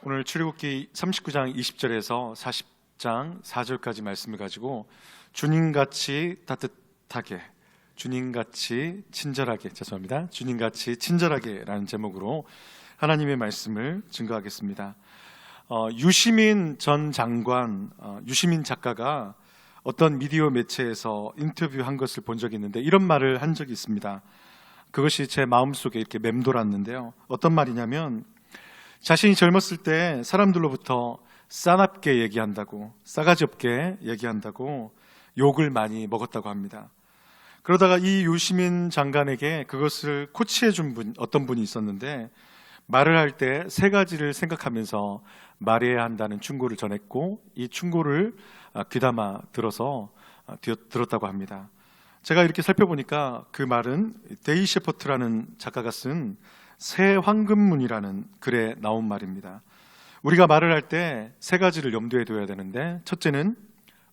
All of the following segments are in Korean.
오늘 출애굽기 39장 20절에서 40장 4절까지 말씀을 가지고 주님같이 따뜻하게, 주님같이 친절하게, 주님같이 친절하게 라는 제목으로 하나님의 말씀을 증거하겠습니다. 유시민 전 장관, 유시민 작가가 어떤 미디어 매체에서 인터뷰한 것을 본 적이 있는데 이런 말을 한 적이 있습니다. 그것이 제 마음속에 이렇게 맴돌았는데요. 어떤 말이냐면 자신이 젊었을 때 사람들로부터 싸납게 얘기한다고, 싸가지 없게 얘기한다고 욕을 많이 먹었다고 합니다. 그러다가 이 유시민 장관에게 그것을 코치해 준 어떤 분이 있었는데 말을 할 때 세 가지를 생각하면서 말해야 한다는 충고를 전했고 이 충고를 귀담아 들었다고 합니다. 제가 이렇게 살펴보니까 그 말은 데이 셰퍼트라는 작가가 쓴 새 황금문이라는 글에 나온 말입니다. 우리가 말을 할 때 세 가지를 염두에 둬야 되는데 첫째는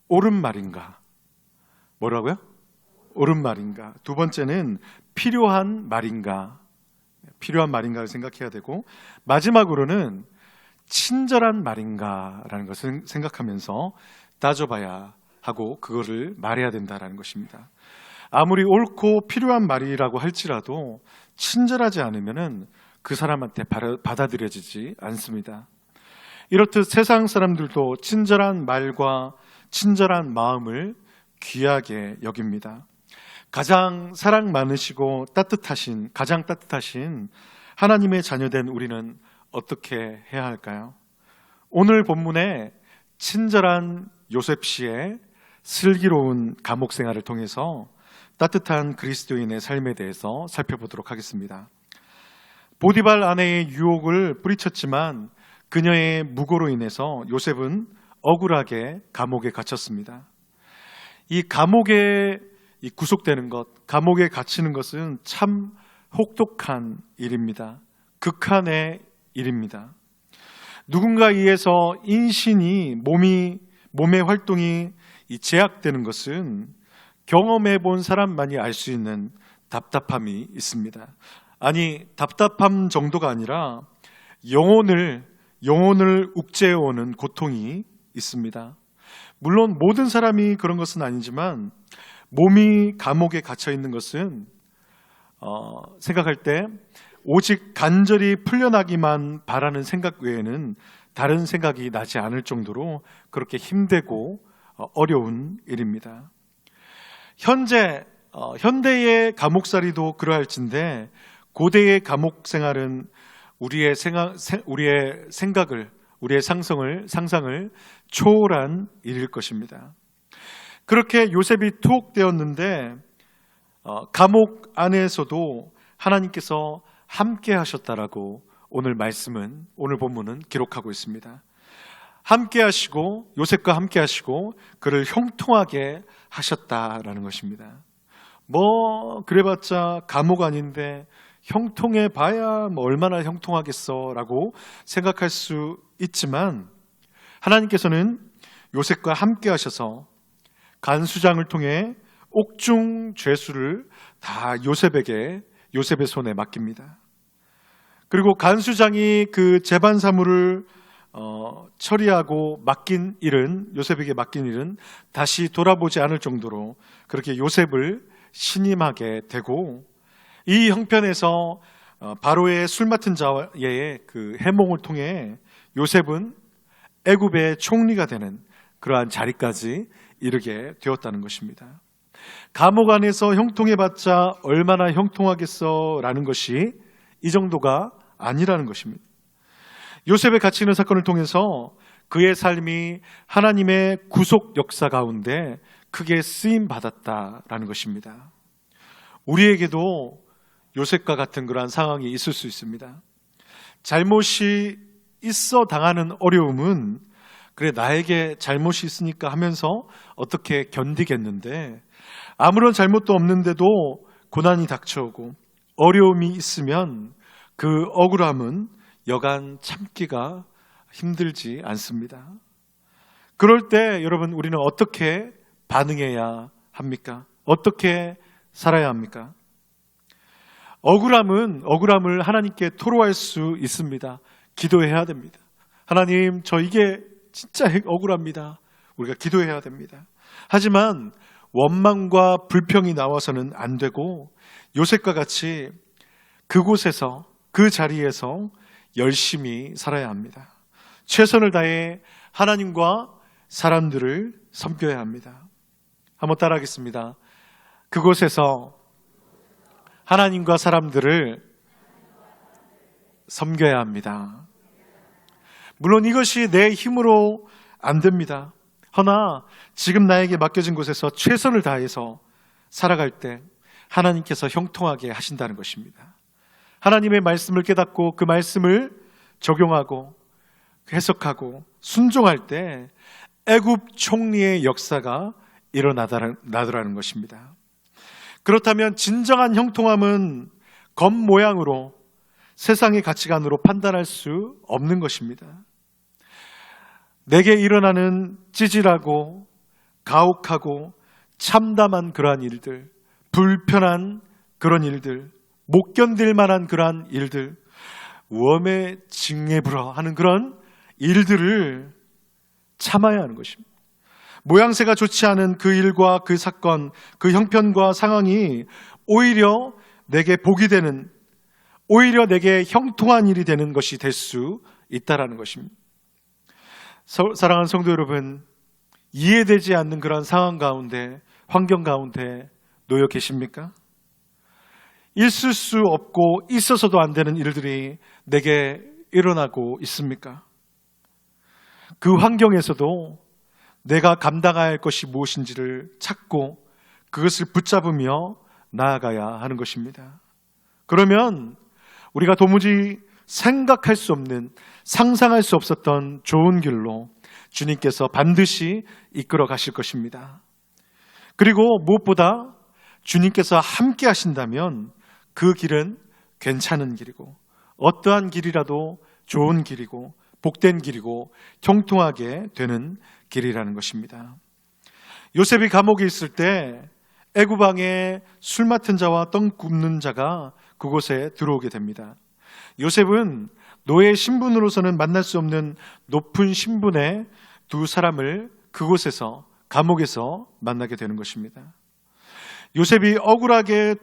옳은 말인가? 뭐라고요? 옳은 말인가? 두 번째는 필요한 말인가? 필요한 말인가를 생각해야 되고 마지막으로는 친절한 말인가라는 것을 생각하면서 따져봐야 하고 그거를 말해야 된다라는 것입니다. 아무리 옳고 필요한 말이라고 할지라도 친절하지 않으면 그 사람한테 받아들여지지 않습니다. 이렇듯 세상 사람들도 친절한 말과 친절한 마음을 귀하게 여깁니다. 가장 사랑 많으시고 가장 따뜻하신 하나님의 자녀된 우리는 어떻게 해야 할까요? 오늘 본문에 친절한 요셉 씨의 슬기로운 감옥 생활을 통해서 따뜻한 그리스도인의 삶에 대해서 살펴보도록 하겠습니다. 보디발 아내의 유혹을 뿌리쳤지만 그녀의 무고로 인해서 요셉은 억울하게 감옥에 갇혔습니다. 이 감옥에 구속되는 것, 감옥에 갇히는 것은 참 혹독한 일입니다. 극한의 일입니다. 누군가에 의해서 인신이 몸의 활동이 제약되는 것은 경험해 본 사람만이 알 수 있는 답답함이 있습니다. 아니, 답답함 정도가 아니라 영혼을 욱죄어오는 고통이 있습니다. 물론 모든 사람이 그런 것은 아니지만 몸이 감옥에 갇혀 있는 것은 생각할 때 오직 간절히 풀려나기만 바라는 생각 외에는 다른 생각이 나지 않을 정도로 그렇게 힘들고 어려운 일입니다. 현대의 감옥살이도 그러할진데 고대의 감옥 생활은 우리의 생각을, 우리의 상상을 초월한 일일 것입니다. 그렇게 요셉이 투옥되었는데 감옥 안에서도 하나님께서 함께 하셨다라고 오늘 본문은 기록하고 있습니다. 함께 하시고 요셉과 함께 하시고 그를 형통하게 하셨다라는 것입니다. 그래봤자 감옥 아닌데 형통해 봐야 얼마나 형통하겠어라고 생각할 수 있지만 하나님께서는 요셉과 함께 하셔서 간수장을 통해 옥중 죄수를 다 요셉의 손에 맡깁니다. 그리고 간수장이 그 재반 사물을 처리하고 요셉에게 맡긴 일은 다시 돌아보지 않을 정도로 그렇게 요셉을 신임하게 되고 이 형편에서 바로의 술 맡은 자의 그 해몽을 통해 요셉은 애굽의 총리가 되는 그러한 자리까지 이르게 되었다는 것입니다. 감옥 안에서 형통해봤자 얼마나 형통하겠어라는 것이 이 정도가 아니라는 것입니다. 요셉의 갇히는 사건을 통해서 그의 삶이 하나님의 구속 역사 가운데 크게 쓰임 받았다라는 것입니다. 우리에게도 요셉과 같은 그러한 상황이 있을 수 있습니다. 잘못이 있어 당하는 어려움은 그래 나에게 잘못이 있으니까 하면서 어떻게 견디겠는데 아무런 잘못도 없는데도 고난이 닥쳐오고 어려움이 있으면 그 억울함은 여간 참기가 힘들지 않습니다. 그럴 때 여러분 우리는 어떻게 반응해야 합니까? 어떻게 살아야 합니까? 억울함을 하나님께 토로할 수 있습니다. 기도해야 됩니다. 하나님, 저 이게 진짜 억울합니다. 우리가 기도해야 됩니다. 하지만 원망과 불평이 나와서는 안 되고 요셉과 같이 그곳에서, 그 자리에서 열심히 살아야 합니다. 최선을 다해 하나님과 사람들을 섬겨야 합니다. 한번 따라하겠습니다. 그곳에서 하나님과 사람들을 섬겨야 합니다. 물론 이것이 내 힘으로 안 됩니다. 허나 지금 나에게 맡겨진 곳에서 최선을 다해서 살아갈 때 하나님께서 형통하게 하신다는 것입니다. 하나님의 말씀을 깨닫고 그 말씀을 적용하고 해석하고 순종할 때 애굽 총리의 역사가 일어나더라는 것입니다. 그렇다면 진정한 형통함은 겉모양으로, 세상의 가치관으로 판단할 수 없는 것입니다. 내게 일어나는 찌질하고 가혹하고 참담한 그러한 일들, 불편한 그런 일들, 못 견딜 만한 그러한 일들, 웜에 징해불어 하는 그런 일들을 참아야 하는 것입니다. 모양새가 좋지 않은 그 일과 그 사건, 그 형편과 상황이 오히려 내게 복이 되는, 오히려 내게 형통한 일이 되는 것이 될 수 있다는 것입니다. 사랑하는 성도 여러분, 이해되지 않는 그런 상황 가운데, 환경 가운데 놓여 계십니까? 있을 수 없고 있어서도 안 되는 일들이 내게 일어나고 있습니까? 그 환경에서도 내가 감당해야 할 것이 무엇인지를 찾고 그것을 붙잡으며 나아가야 하는 것입니다. 그러면 우리가 도무지 생각할 수 없는, 상상할 수 없었던 좋은 길로 주님께서 반드시 이끌어 가실 것입니다. 그리고 무엇보다 주님께서 함께 하신다면 그 길은 괜찮은 길이고 어떠한 길이라도 좋은 길이고 복된 길이고 형통하게 되는 길이라는 것입니다. 요셉이 감옥에 있을 때 애굽 왕의 술 맡은 자와 떡 굽는 자가 그곳에 들어오게 됩니다. 요셉은 노예 신분으로서는 만날 수 없는 높은 신분의 두 사람을 그곳에서, 감옥에서 만나게 되는 것입니다. 요셉이 억울하게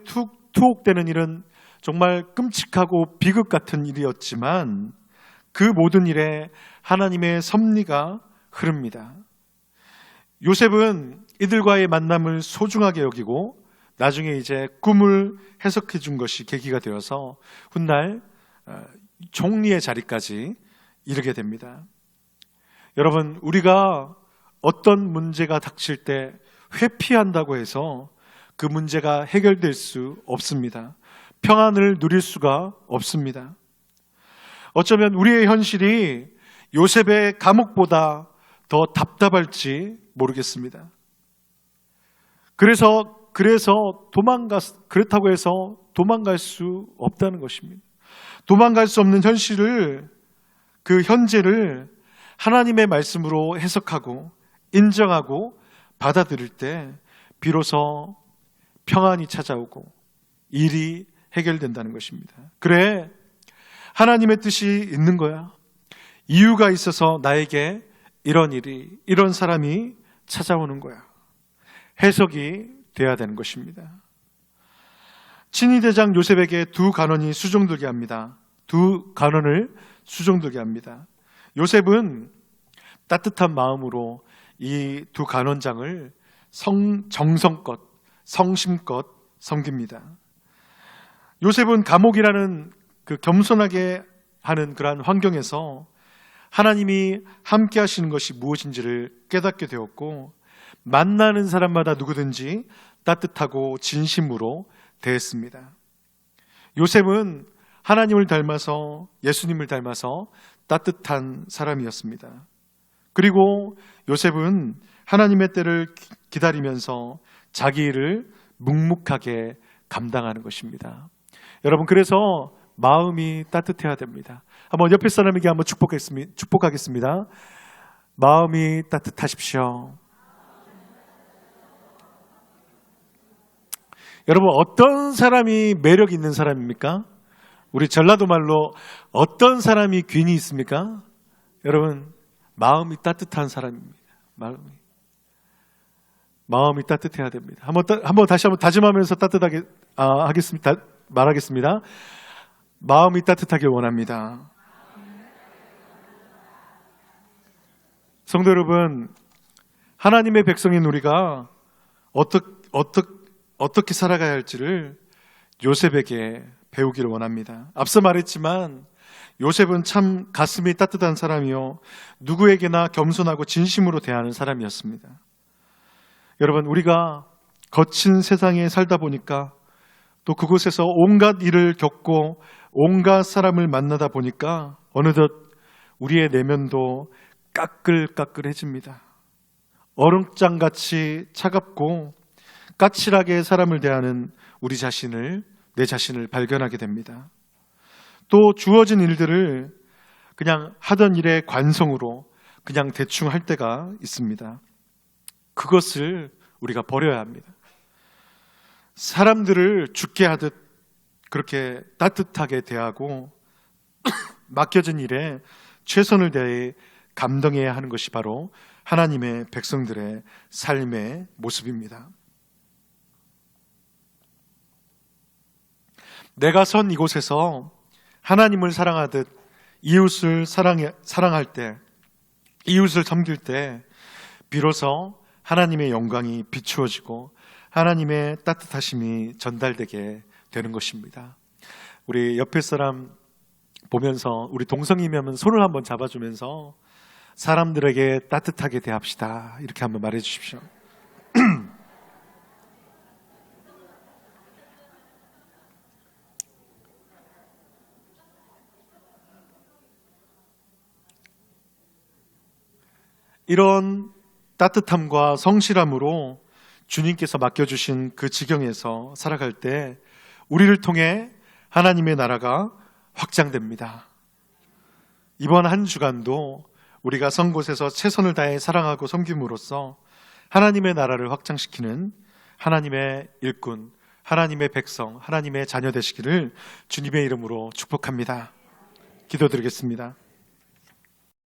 투옥되는 일은 정말 끔찍하고 비극 같은 일이었지만 그 모든 일에 하나님의 섭리가 흐릅니다. 요셉은 이들과의 만남을 소중하게 여기고 나중에 이제 꿈을 해석해 준 것이 계기가 되어서 훗날 총리의 자리까지 이르게 됩니다. 여러분, 우리가 어떤 문제가 닥칠 때 회피한다고 해서 그 문제가 해결될 수 없습니다. 평안을 누릴 수가 없습니다. 어쩌면 우리의 현실이 요셉의 감옥보다 더 답답할지 모르겠습니다. 그렇다고 해서 도망갈 수 없다는 것입니다. 도망갈 수 없는 현실을, 그 현재를 하나님의 말씀으로 해석하고 인정하고 받아들일 때 비로소 평안이 찾아오고 일이 해결된다는 것입니다. 그래, 하나님의 뜻이 있는 거야. 이유가 있어서 나에게 이런 일이, 이런 사람이 찾아오는 거야. 해석이 돼야 되는 것입니다. 친위대장 요셉에게 두 간원이 수종들게 합니다. 두 간원을 수종들게 합니다. 요셉은 따뜻한 마음으로 이 두 간원장을 정성껏, 성심껏 섬깁니다. 요셉은 감옥이라는 그 겸손하게 하는 그러한 환경에서 하나님이 함께 하시는 것이 무엇인지를 깨닫게 되었고, 만나는 사람마다 누구든지 따뜻하고 진심으로 대했습니다. 요셉은 하나님을 닮아서, 예수님을 닮아서 따뜻한 사람이었습니다. 그리고 요셉은 하나님의 때를 기다리면서 자기 일을 묵묵하게 감당하는 것입니다. 여러분, 그래서 마음이 따뜻해야 됩니다. 한번 옆에 사람에게 한번 축복하겠습니다. 마음이 따뜻하십시오. 여러분, 어떤 사람이 매력 있는 사람입니까? 우리 전라도 말로 어떤 사람이 귀인이 있습니까? 여러분, 마음이 따뜻한 사람입니다. 마음이 따뜻해야 됩니다. 다시 한번 다짐하면서 따뜻하게 말하겠습니다. 마음이 따뜻하길 원합니다. 성도 여러분, 하나님의 백성인 우리가 어떻게 살아가야 할지를 요셉에게 배우기를 원합니다. 앞서 말했지만 요셉은 참 가슴이 따뜻한 사람이요, 누구에게나 겸손하고 진심으로 대하는 사람이었습니다. 여러분, 우리가 거친 세상에 살다 보니까, 또 그곳에서 온갖 일을 겪고 온갖 사람을 만나다 보니까 어느덧 우리의 내면도 까끌까끌해집니다. 얼음장같이 차갑고 까칠하게 사람을 대하는 내 자신을 발견하게 됩니다. 또 주어진 일들을 그냥 하던 일의 관성으로 그냥 대충 할 때가 있습니다. 그것을 우리가 버려야 합니다. 사람들을 죽게 하듯 그렇게 따뜻하게 대하고 맡겨진 일에 최선을 다해 감당해야 하는 것이 바로 하나님의 백성들의 삶의 모습입니다. 내가 선 이곳에서 하나님을 사랑하듯 이웃을 사랑할 때, 이웃을 섬길 때 비로소 하나님의 영광이 비추어지고 하나님의 따뜻하심이 전달되게 되는 것입니다. 우리 옆에 사람 보면서 우리 동성이면 손을 한번 잡아주면서 사람들에게 따뜻하게 대합시다, 이렇게 한번 말해 주십시오. 이런 따뜻함과 성실함으로 주님께서 맡겨주신 그 지경에서 살아갈 때 우리를 통해 하나님의 나라가 확장됩니다. 이번 한 주간도 우리가 선 곳에서 최선을 다해 사랑하고 섬김으로써 하나님의 나라를 확장시키는 하나님의 일꾼, 하나님의 백성, 하나님의 자녀 되시기를 주님의 이름으로 축복합니다. 기도드리겠습니다.